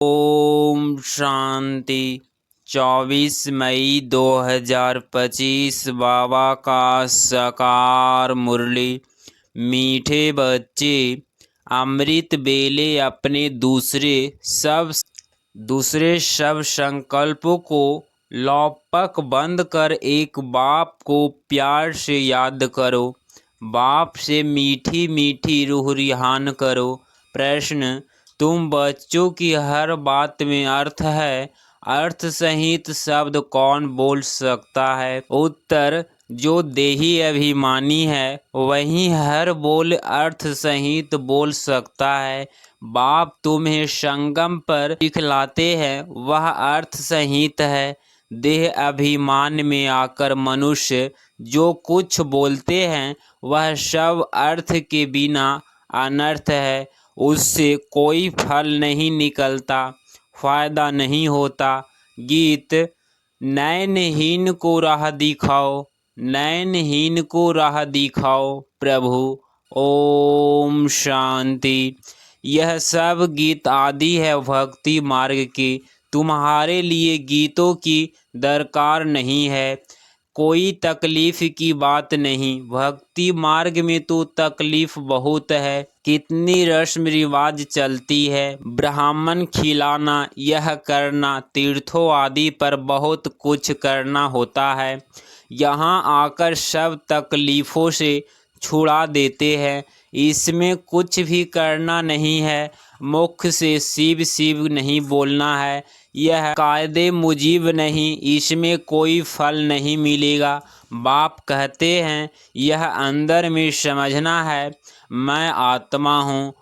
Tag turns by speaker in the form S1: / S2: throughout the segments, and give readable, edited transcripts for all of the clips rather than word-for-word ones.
S1: ओम शांति। 24 मई 2025 बाबा का साकार मुरली। मीठे बच्चे, अमृत बेले अपने दूसरे सब संकल्पों को लौपक बंद कर एक बाप को प्यार से याद करो। बाप से मीठी मीठी रूह रिहान करो। प्रश्न: तुम बच्चों की हर बात में अर्थ है, अर्थ सहित शब्द कौन बोल सकता है? उत्तर: जो देही अभिमानी है वही हर बोल अर्थ सहित बोल सकता है। बाप तुम्हें संगम पर दिखलाते हैं वह अर्थ सहित है। देह अभिमान में आकर मनुष्य जो कुछ बोलते हैं वह सब अर्थ के बिना अनर्थ है। उससे कोई फल नहीं निकलता, फायदा नहीं होता। गीत: नयनहीन को राह दिखाओ, नयनहीन को राह दिखाओ प्रभु। ओम शांति। यह सब गीत आदि है भक्ति मार्ग के। तुम्हारे लिए गीतों की दरकार नहीं है। कोई तकलीफ की बात नहीं। भक्ति मार्ग में तो तकलीफ बहुत है। कितनी रस्म रिवाज चलती है। ब्राह्मण खिलाना, यह करना, तीर्थों आदि पर बहुत कुछ करना होता है। यहाँ आकर सब तकलीफ़ों से छुड़ा देते हैं। इसमें कुछ भी करना नहीं है। मुख से शिव शिव नहीं बोलना है। यह कायदे मुजीब नहीं, इसमें कोई फल नहीं मिलेगा। बाप कहते हैं यह अंदर में समझना है, मैं आत्मा हूँ।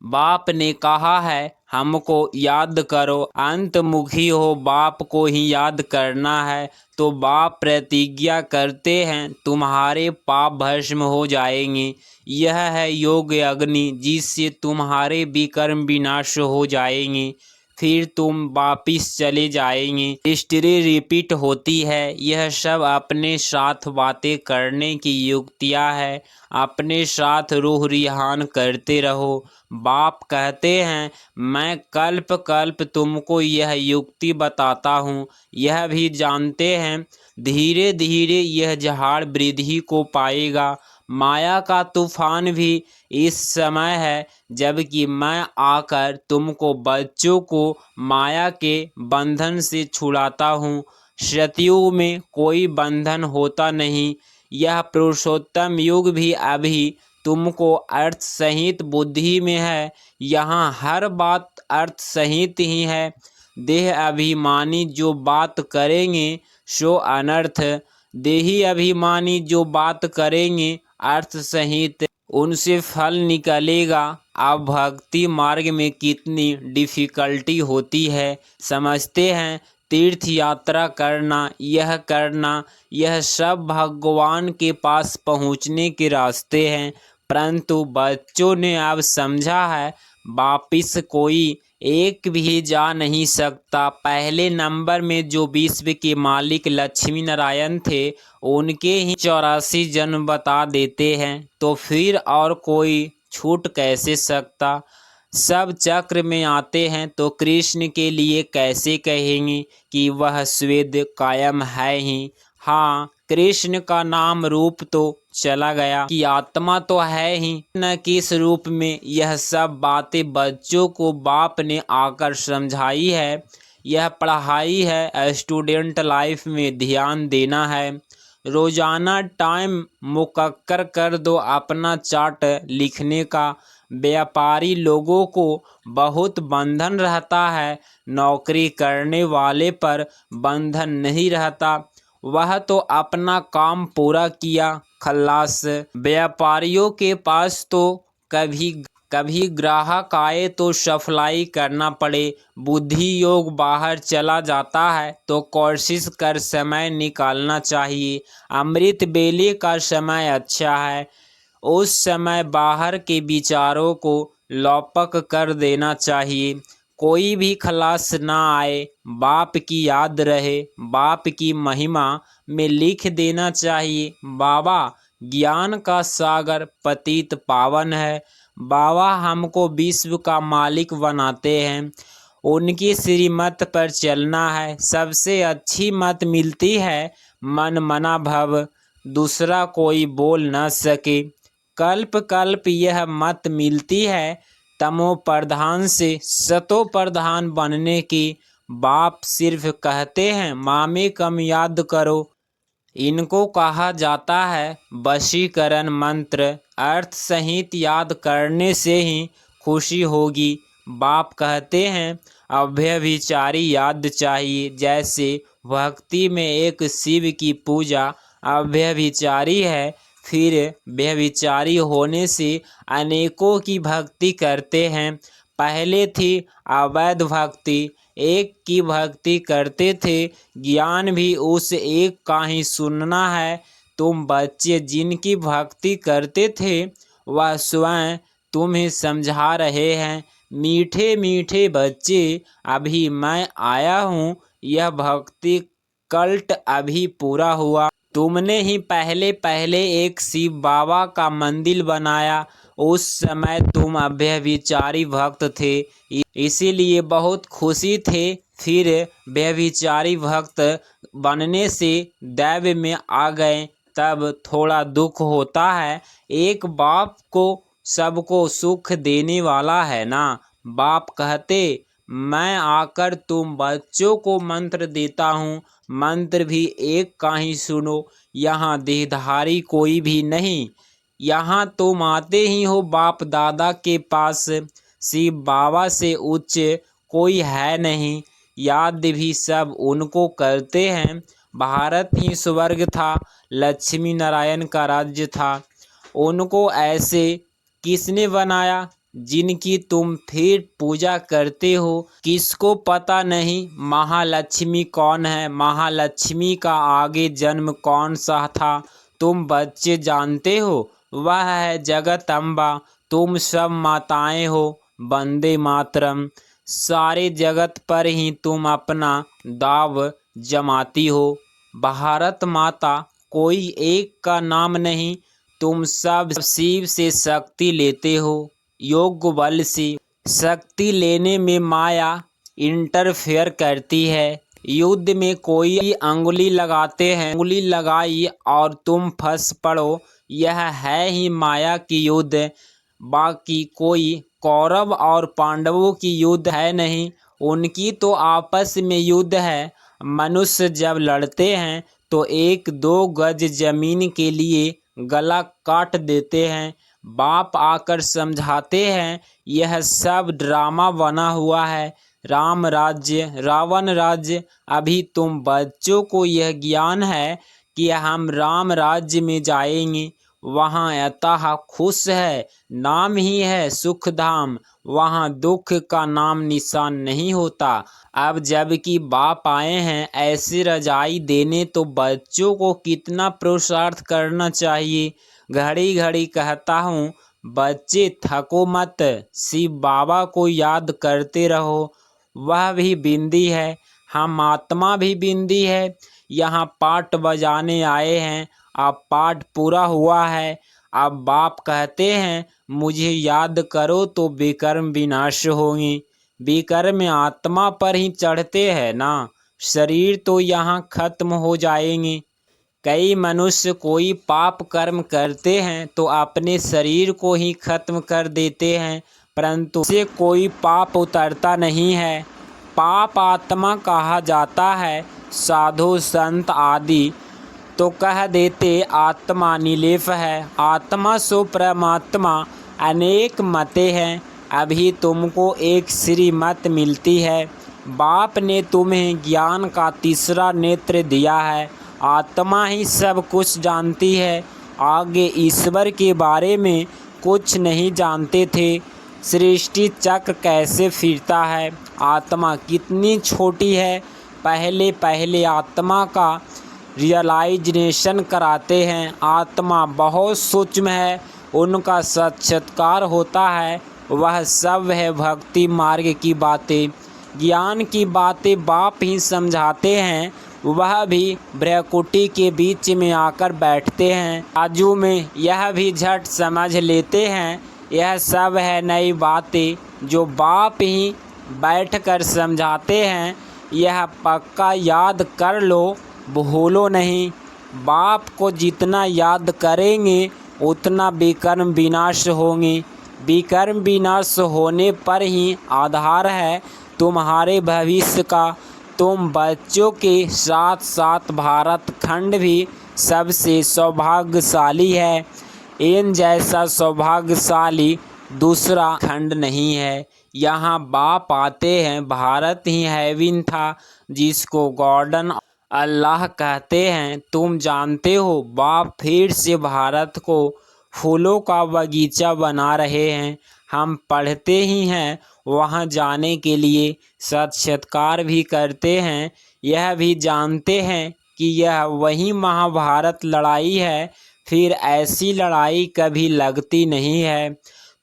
S1: बाप ने कहा है हमको याद करो, अंतमुखी हो बाप को ही याद करना है। तो बाप प्रतिज्ञा करते हैं तुम्हारे पाप भस्म हो जाएंगे। यह है योग अग्नि जिससे तुम्हारे विकर्म विनाश हो जाएंगे। फिर तुम वापिस चले जाएंगे। हिस्ट्री रिपीट होती है। यह सब अपने साथ बातें करने की युक्तियाँ है। अपने साथ रूह रिहान करते रहो। बाप कहते हैं मैं कल्प कल्प तुमको यह युक्ति बताता हूँ। यह भी जानते हैं धीरे धीरे यह जहाड़ वृद्धि को पाएगा। माया का तूफान भी इस समय है, जबकि मैं आकर तुमको बच्चों को माया के बंधन से छुड़ाता हूँ। सतयुग में कोई बंधन होता नहीं। यह पुरुषोत्तम युग भी अभी तुमको अर्थ सहित बुद्धि में है। यहाँ हर बात अर्थ सहित ही है। देह अभिमानी जो बात करेंगे सो अनर्थ, देही अभिमानी जो बात करेंगे अर्थ सहित उनसे फल निकलेगा। अब भक्ति मार्ग में कितनी डिफ़िकल्टी होती है समझते हैं। तीर्थ यात्रा करना, यह सब भगवान के पास पहुँचने के रास्ते हैं। परंतु बच्चों ने अब समझा है वापिस कोई एक भी जा नहीं सकता। पहले नंबर में जो विश्व के मालिक लक्ष्मी नारायण थे उनके ही 84 जन्म बता देते हैं, तो फिर और कोई छूट कैसे सकता। सब चक्र में आते हैं तो कृष्ण के लिए कैसे कहेंगे कि वह स्वेद कायम है ही। हाँ, कृष्ण का नाम रूप तो चला गया कि आत्मा तो है ही न किस रूप में। यह सब बातें बच्चों को बाप ने आकर समझाई है। यह पढ़ाई है, स्टूडेंट लाइफ में ध्यान देना है। रोजाना टाइम मुकक्कर कर दो अपना चार्ट लिखने का। व्यापारी लोगों को बहुत बंधन रहता है, नौकरी करने वाले पर बंधन नहीं रहता। वह तो अपना काम पूरा किया, खल्लास। व्यापारियों के पास तो कभी ग्राहक आए तो सप्लाई करना पड़े। बुद्धि योग बाहर चला जाता है तो कोशिश कर समय निकालना चाहिए। अमृत बेले का समय अच्छा है। उस समय बाहर के विचारों को लौपक कर देना चाहिए। कोई भी खलास ना आए, बाप की याद रहे, बाप की महिमा में लिख देना चाहिए। बाबा ज्ञान का सागर पतित पावन है। बाबा हमको विश्व का मालिक बनाते हैं। उनकी श्रीमत पर चलना है। सबसे अच्छी मत मिलती है मन मना भव, दूसरा कोई बोल न सके। कल्प कल्प यह मत मिलती है तमो प्रधान से सतो प्रधान बनने की। बाप सिर्फ कहते हैं मामे कम याद करो। इनको कहा जाता है वशीकरण मंत्र। अर्थ सहित याद करने से ही खुशी होगी। बाप कहते हैं अव्यभिचारी याद चाहिए। जैसे भक्ति में एक शिव की पूजा अव्यभिचारी है, फिर व्यभिचारी होने से अनेकों की भक्ति करते हैं। पहले थी अवैध भक्ति, एक की भक्ति करते थे। ज्ञान भी उस एक का ही सुनना है। तुम बच्चे जिनकी भक्ति करते थे वह स्वयं तुम्हें समझा रहे हैं। मीठे मीठे बच्चे अभी मैं आया हूँ। यह भक्ति कल्ट अभी पूरा हुआ। तुमने ही पहले पहले एक शिव बाबा का मंदिर बनाया। उस समय तुम व्यभिचारी भक्त थे, इसीलिए बहुत खुशी थे। फिर व्यभिचारी भक्त बनने से दैव में आ गए, तब थोड़ा दुख होता है। एक बाप को सबको सुख देने वाला है ना। बाप कहते मैं आकर तुम बच्चों को मंत्र देता हूँ। मंत्र भी एक का ही सुनो। यहाँ देहधारी कोई भी नहीं। यहाँ तुम आते ही हो बाप दादा के पास। शिव बाबा से उच्च कोई है नहीं। याद भी सब उनको करते हैं। भारत ही स्वर्ग था, लक्ष्मी नारायण का राज्य था। उनको ऐसे किसने बनाया जिनकी तुम फिर पूजा करते हो? किसको पता नहीं महालक्ष्मी कौन है? महालक्ष्मी का आगे जन्म कौन सा था? तुम बच्चे जानते हो, वह है जगत अम्बा। तुम सब माताएं हो, वंदे मातरम। सारे जगत पर ही तुम अपना दाव जमाती हो। भारत माता कोई एक का नाम नहीं। तुम सब शिव से शक्ति लेते हो। योग बल से शक्ति लेने में माया इंटरफेयर करती है। युद्ध में कोई अंगुली लगाते हैं, अंगुली लगाई और तुम फंस पड़ो। यह है ही माया की युद्ध। बाकी कोई कौरव और पांडवों की युद्ध है नहीं। उनकी तो आपस में युद्ध है। मनुष्य जब लड़ते हैं तो 1-2 गज जमीन के लिए गला काट देते हैं। बाप आकर समझाते हैं यह सब ड्रामा बना हुआ है। राम राज्य, रावण राज्य। अभी तुम बच्चों को यह ज्ञान है कि हम राम राज्य में जाएंगे। वहाँ अतः खुश है, नाम ही है सुख धाम। वहाँ दुख का नाम निशान नहीं होता। अब जबकि बाप आए हैं ऐसी रजाई देने, तो बच्चों को कितना पुरुषार्थ करना चाहिए। घड़ी घड़ी कहता हूँ बच्चे थको मत, शिव बाबा को याद करते रहो। वह भी बिंदी है, हम आत्मा भी बिंदी है। यहाँ पाठ बजाने आए हैं, अब पाठ पूरा हुआ है। अब बाप कहते हैं मुझे याद करो तो विकर्म विनाश होंगे। विकर्म आत्मा पर ही चढ़ते हैं ना, शरीर तो यहाँ खत्म हो जाएंगे। कई मनुष्य कोई पाप कर्म करते हैं तो अपने शरीर को ही खत्म कर देते हैं, परंतु से कोई पाप उतरता नहीं है। पाप आत्मा कहा जाता है। साधु संत आदि तो कह देते आत्मा निर्लेप है। आत्मा सो परमात्मा अनेक मतें हैं। अभी तुमको एक श्रीमत मिलती है। बाप ने तुम्हें ज्ञान का तीसरा नेत्र दिया है। आत्मा ही सब कुछ जानती है। आगे ईश्वर के बारे में कुछ नहीं जानते थे। सृष्टि चक्र कैसे फिरता है, आत्मा कितनी छोटी है। पहले पहले आत्मा का रियलाइजेशन कराते हैं। आत्मा बहुत सूक्ष्म है, उनका साक्षात्कार होता है। वह सब है भक्ति मार्ग की बातें, ज्ञान की बातें बाप ही समझाते हैं। वह भी भ्रकुटी के बीच में आकर बैठते हैं। बाजू में यह भी झट समझ लेते हैं। यह सब है नई बातें जो बाप ही बैठकर समझाते हैं, यह पक्का याद कर लो, भूलो नहीं। बाप को जितना याद करेंगे उतना विकर्म विनाश होंगे। विकर्म विनाश होने पर ही आधार है तुम्हारे भविष्य का। तुम बच्चों के साथ साथ भारत खंड भी सबसे सौभाग्यशाली है। इन जैसा सौभाग्यशाली दूसरा खंड नहीं है। यहाँ बाप आते हैं। भारत ही हेवन था, जिसको गॉर्डन अल्लाह कहते हैं। तुम जानते हो, बाप फिर से भारत को फूलों का बगीचा बना रहे हैं। हम पढ़ते ही हैं, वहाँ जाने के लिए साक्षात्कार भी करते हैं। यह भी जानते हैं कि यह वही महाभारत लड़ाई है। फिर ऐसी लड़ाई कभी लगती नहीं है।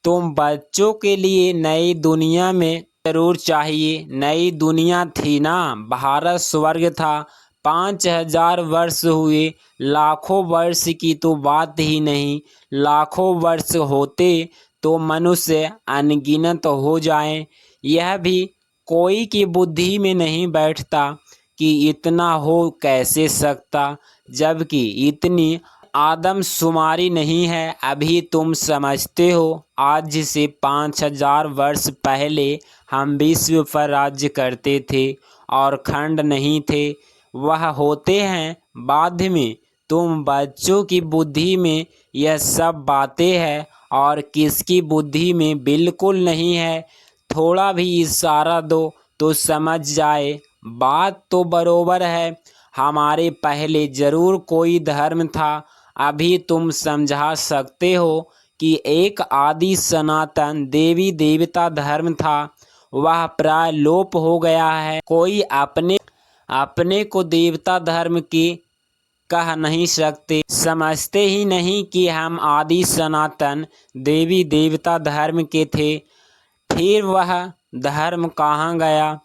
S1: तुम बच्चों के लिए नई दुनिया में जरूर चाहिए। नई दुनिया थी ना, भारत स्वर्ग था। 5000 वर्ष हुए, लाखों वर्ष की तो बात ही नहीं। लाखों वर्ष होते तो मनुष्य अनगिनत हो जाएं। यह भी कोई की बुद्धि में नहीं बैठता कि इतना हो कैसे सकता, जबकि इतनी आदमशुमारी नहीं है। अभी तुम समझते हो, आज से 5000 वर्ष पहले हम विश्व पर राज्य करते थे और खंड नहीं थे। वह होते हैं बाद में। तुम बच्चों की बुद्धि में यह सब बातें हैं और किसकी बुद्धि में बिल्कुल नहीं है। थोड़ा भी इशारा दो तो समझ जाए। बात तो बरोबर है, हमारे पहले जरूर कोई धर्म था। अभी तुम समझा सकते हो कि एक आदि सनातन देवी देवता धर्म था, वह प्राय लोप हो गया है। कोई अपने को देवता धर्म की कह नहीं सकते। समझते ही नहीं कि हम आदि सनातन देवी देवता धर्म के थे। फिर वह धर्म कहाँ गया?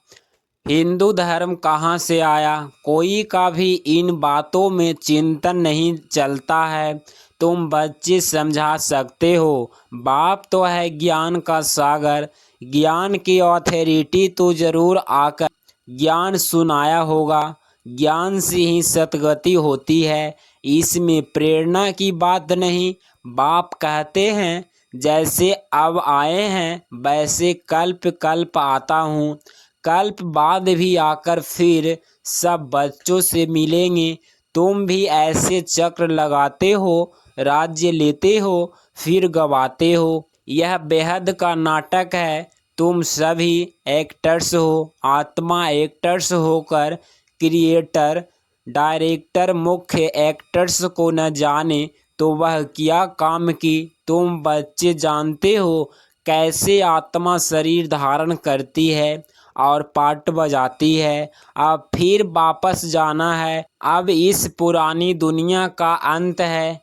S1: हिंदू धर्म कहाँ से आया? कोई का भी इन बातों में चिंतन नहीं चलता है। तुम बच्चे समझा सकते हो, बाप तो है ज्ञान का सागर। ज्ञान की अथॉरिटी तो जरूर आकर ज्ञान सुनाया होगा। ज्ञान से ही सतगति होती है, इसमें प्रेरणा की बात नहीं। बाप कहते हैं, जैसे अब आए हैं वैसे कल्प कल्प आता हूँ। कल्प बाद भी आकर फिर सब बच्चों से मिलेंगे। तुम भी ऐसे चक्र लगाते हो, राज्य लेते हो, फिर गवाते हो। यह बेहद का नाटक है। तुम सभी एक्टर्स हो। आत्मा एक्टर्स होकर क्रिएटर डायरेक्टर मुख्य एक्टर्स को न जाने तो वह क्या काम की। तुम बच्चे जानते हो कैसे आत्मा शरीर धारण करती है और पार्ट बजाती है। अब फिर वापस जाना है। अब इस पुरानी दुनिया का अंत है।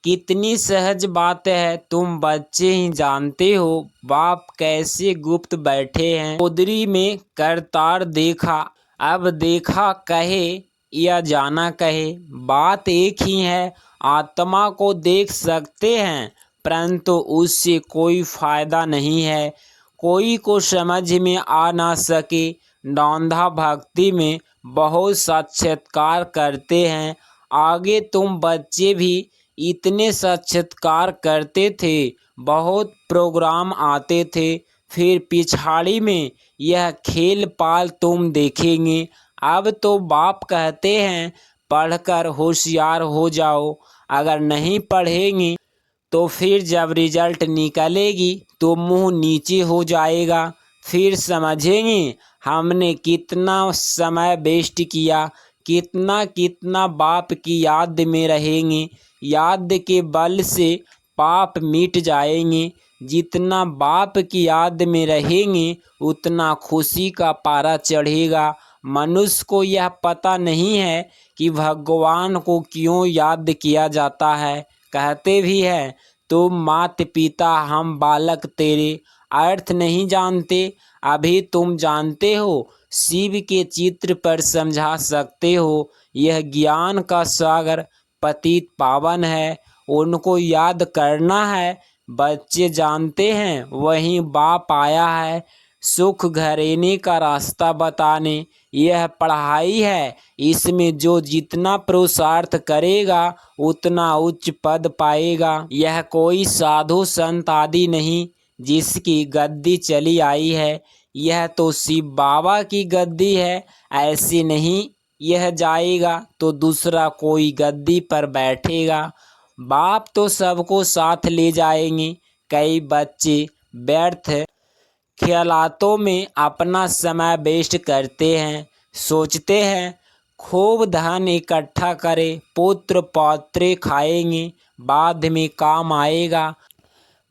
S1: कितनी सहज बात है, तुम बच्चे ही जानते हो। बाप कैसे गुप्त बैठे हैं। उदरी में करतार देखा, अब देखा कहे या जाना कहे, बात एक ही है। आत्मा को देख सकते हैं, परंतु उससे कोई फायदा नहीं है। कोई को समझ में आ ना सके। नौंधा भक्ति में बहुत साक्षात्कार करते हैं। आगे तुम बच्चे भी इतने साक्षात्कार करते थे, बहुत प्रोग्राम आते थे। फिर पिछाड़ी में यह खेल पाल तुम देखेंगे। अब तो बाप कहते हैं, पढ़कर होशियार हो जाओ। अगर नहीं पढ़ेंगे तो फिर जब रिजल्ट निकलेगी तो मुंह नीचे हो जाएगा। फिर समझेंगे हमने कितना समय वेस्ट किया। कितना कितना बाप की याद में रहेंगे। याद के बल से पाप मिट जाएंगे। जितना बाप की याद में रहेंगे उतना खुशी का पारा चढ़ेगा। मनुष्य को यह पता नहीं है कि भगवान को क्यों याद किया जाता है। कहते भी है, तुम मात पिता हम बालक तेरे। अर्थ नहीं जानते, अभी तुम जानते हो। शिव के चित्र पर समझा सकते हो। यह ज्ञान का सागर पतित पावन है, उनको याद करना है। बच्चे जानते हैं वहीं बाप आया है। सुख घरेने का रास्ता बताने। यह पढ़ाई है, इसमें जो जितना पुरुषार्थ करेगा उतना उच्च पद पाएगा। यह कोई साधु संत आदि नहीं जिसकी गद्दी चली आई है, यह तो शिव बाबा की गद्दी है। ऐसे नहीं यह जाएगा तो दूसरा कोई गद्दी पर बैठेगा। बाप तो सबको साथ ले जाएंगे। कई बच्चे व्यर्थ ख्यालातों में अपना समय वेस्ट करते हैं। सोचते हैं खूब धन इकट्ठा करें, पुत्र पौत्रे खाएंगे, बाद में काम आएगा,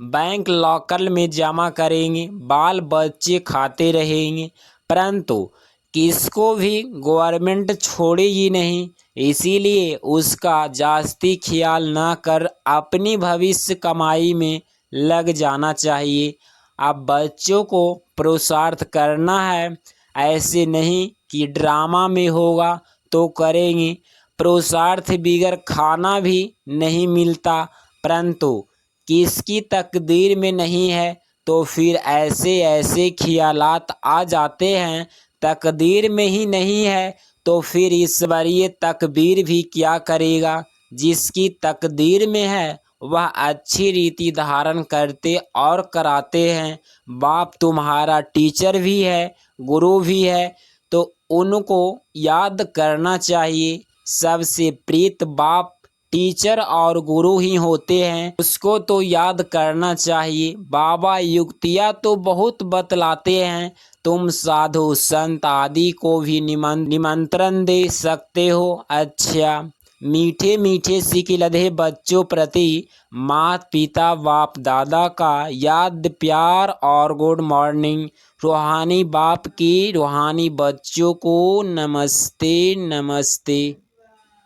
S1: बैंक लॉकर में जमा करेंगे, बाल बच्चे खाते रहेंगे। परंतु किसको भी गवर्नमेंट छोड़ेगी नहीं, इसीलिए उसका जास्ती ख्याल न कर अपनी भविष्य कमाई में लग जाना चाहिए। अब बच्चों को पुरुषार्थ करना है, ऐसे नहीं कि ड्रामा में होगा तो करेंगे। पुरुषार्थ बिगर खाना भी नहीं मिलता, परंतु किसकी तकदीर में नहीं है तो फिर ऐसे ऐसे ख्यालात आ जाते हैं। तकदीर में ही नहीं है तो फिर ईश्वरीय तकबीर भी क्या करेगा। जिसकी तकदीर में है वह अच्छी रीति धारण करते और कराते हैं। बाप तुम्हारा टीचर भी है, गुरु भी है, तो उनको याद करना चाहिए। सबसे प्रीत बाप टीचर और गुरु ही होते हैं, उसको तो याद करना चाहिए। बाबा युक्तियाँ तो बहुत बतलाते हैं, तुम साधु संत आदि को भी निमंत्रण दे सकते हो। अच्छा, मीठे मीठे सिकिलधे बच्चों प्रति माता पिता बाप दादा का याद प्यार और गुड मॉर्निंग। रूहानी बाप की रूहानी बच्चों को नमस्ते नमस्ते।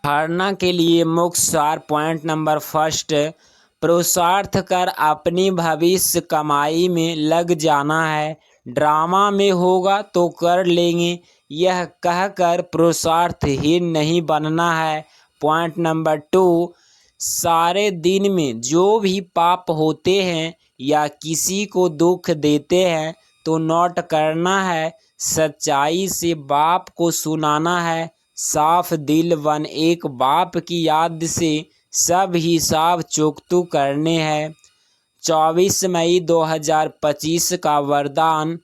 S1: धारणा के लिए मुख्य सार पॉइंट नंबर फर्स्ट, पुरुषार्थ कर अपनी भविष्य कमाई में लग जाना है। ड्रामा में होगा तो कर लेंगे, यह कहकर पुरुषार्थहीन नहीं बनना है। पॉइंट नंबर टू, सारे दिन में जो भी पाप होते हैं या किसी को दुख देते हैं तो नोट करना है, सच्चाई से बाप को सुनाना है। साफ दिल बन एक बाप की याद से सब हिसाब चुकतू करने हैं। 24 मई 2025 का वरदान,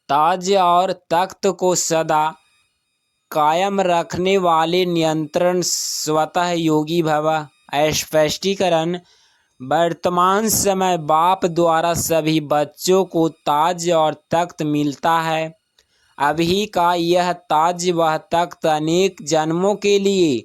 S1: ताज और तख्त को सदा कायम रखने वाले नियंत्रण स्वतः योगी भव। स्पष्टीकरण, वर्तमान समय बाप द्वारा सभी बच्चों को ताज और तख्त मिलता है। अभी का यह ताज वह तख्त अनेक जन्मों के लिए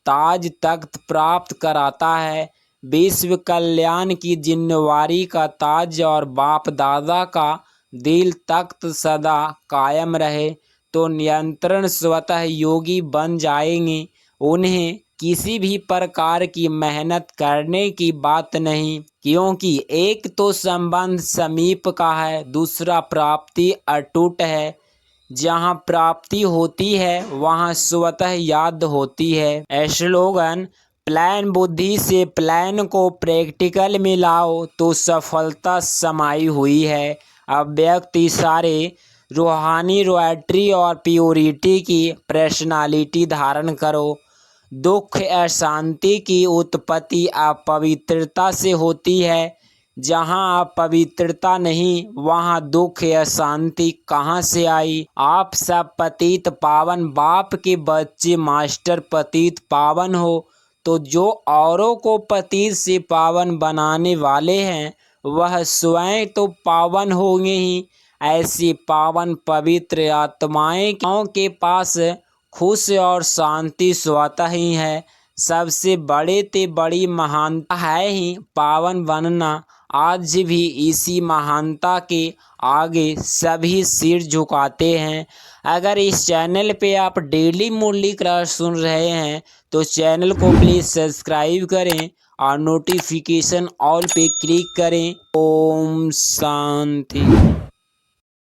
S1: ताज तख्त प्राप्त कराता है। विश्व कल्याण की जिम्मेवारी का ताज और बाप दादा का दिल तख्त सदा कायम रहे तो नियंत्रण स्वतः योगी बन जाएंगे। उन्हें किसी भी प्रकार की मेहनत करने की बात नहीं, क्योंकि एक तो संबंध समीप का है, दूसरा प्राप्ति अटूट है। जहाँ प्राप्ति होती है वहाँ स्वतः याद होती है। स्लोगन, प्लान बुद्धि से प्लान को प्रैक्टिकल में लाओ तो सफलता समाई हुई है। अब व्यक्ति सारे रूहानी रॉयल्टी और प्योरिटी की पर्सनालिटी धारण करो। दुख अशांति की उत्पत्ति अपवित्रता से होती है। जहाँ अपवित्रता नहीं वहाँ दुख या शांति कहाँ से आई। आप सब पतित पावन बाप के बच्चे मास्टर पतित पावन हो, तो जो औरों को पतित से पावन बनाने वाले हैं वह स्वयं तो पावन होंगे ही। ऐसी पावन पवित्र आत्माएं के पास खुश और शांति स्वतः ही है। सबसे बड़े ते बड़ी महानता है ही पावन बनना। आज भी इसी महानता के आगे सभी सिर झुकाते हैं। अगर इस चैनल पे आप डेली मुरली क्लास सुन रहे हैं तो चैनल को प्लीज़ सब्सक्राइब करें और नोटिफिकेशन ऑल पे क्लिक करें। ओम शांति।